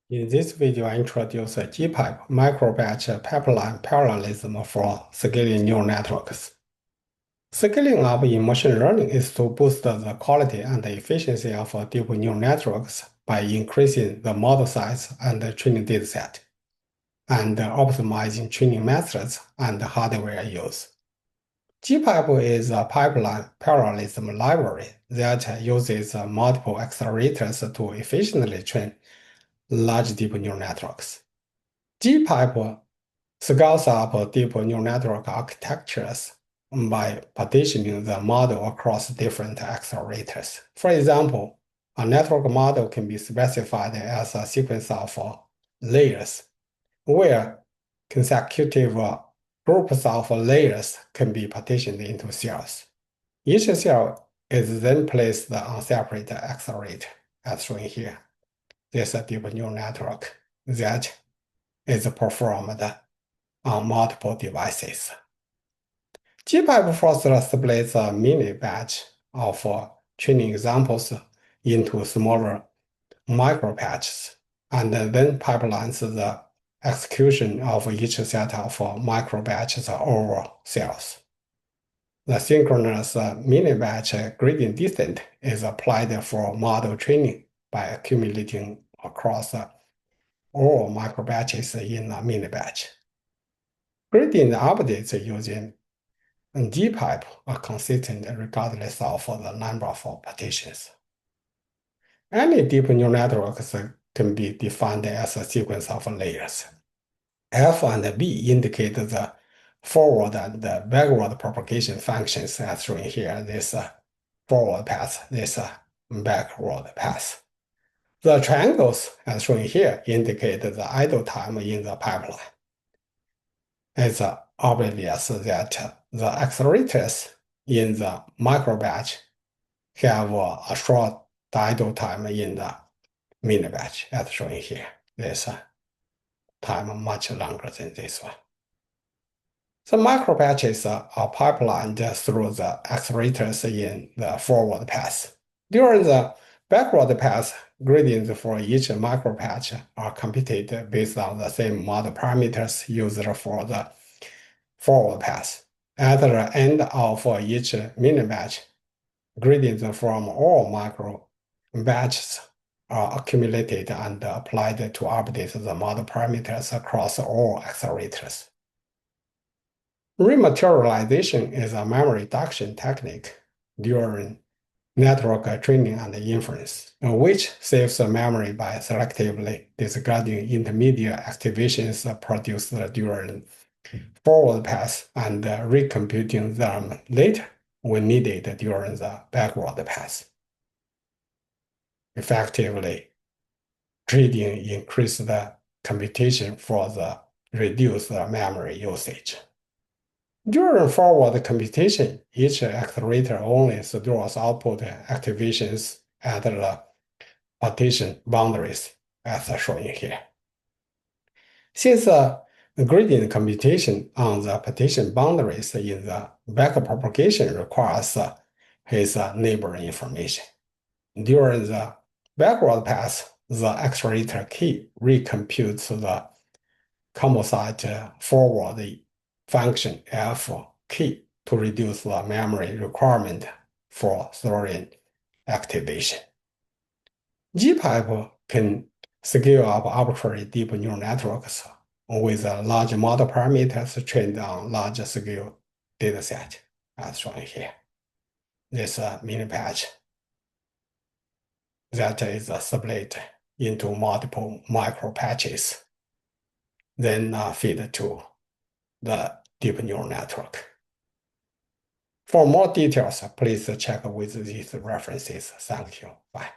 In this video, I introduce a GPipe microbatch pipeline parallelism for scaling neural networks. Scaling up in machine learning is to boost the quality and efficiency of deep neural networks by increasing the model size and the training dataset, and optimizing training methods and hardware use. GPipe is a pipeline parallelism library that uses multiple accelerators to efficiently train large deep neural networks. GPipe scales up deep neural network architectures by partitioning the model across different accelerators. For example, a network model can be specified as a sequence of layers, where consecutive groups of layers can be partitioned into cells. Each cell is then placed on separate accelerator, as shown here. This is a deep neural network that is performed on multiple devices. GPipe further splits a mini batch of training examples into smaller micro batches, and then pipelines the execution of each set of micro batches over cells. The synchronous mini batch gradient descent is applied for model training by accumulating across all micro batches in a mini batch. Gradient updates using GPipe are consistent regardless of the number of partitions. Any deep neural networks can be defined as a sequence of layers. F and B indicate the forward and the backward propagation functions, as shown here. This forward path, this backward path. The triangles, as shown here, indicate the idle time in the pipeline. It's obvious that the accelerators in the microbatch have a short idle time in the mini batch, as shown here. This time much longer than this one. The microbatches are pipelined through the accelerators in the forward path. During the backward path, gradients for each microbatch are computed based on the same model parameters used for the forward path. At the end of each mini batch, gradients from all micro batches are accumulated and applied to update the model parameters across all accelerators. Rematerialization is a memory reduction technique during network training and inference, which saves memory by selectively discarding intermediate activations produced during forward pass and recomputing them later when needed during the backward pass. Effectively, trading increased the computation for the reduced memory usage. During forward computation, each accelerator only stores output activations at the partition boundaries, as shown here. Since gradient computation on the partition boundaries in the backpropagation requires his neighboring information. During the backward pass, the accelerator key recomputes the composite forward function f key to reduce the memory requirement for storing activation. GPipe can scale up arbitrary deep neural networks with large model parameters trained on large scale dataset, as shown here. This mini batch that is split into multiple micro patches, then feed to the deep neural network. For more details, please check with these references. Thank you. Bye.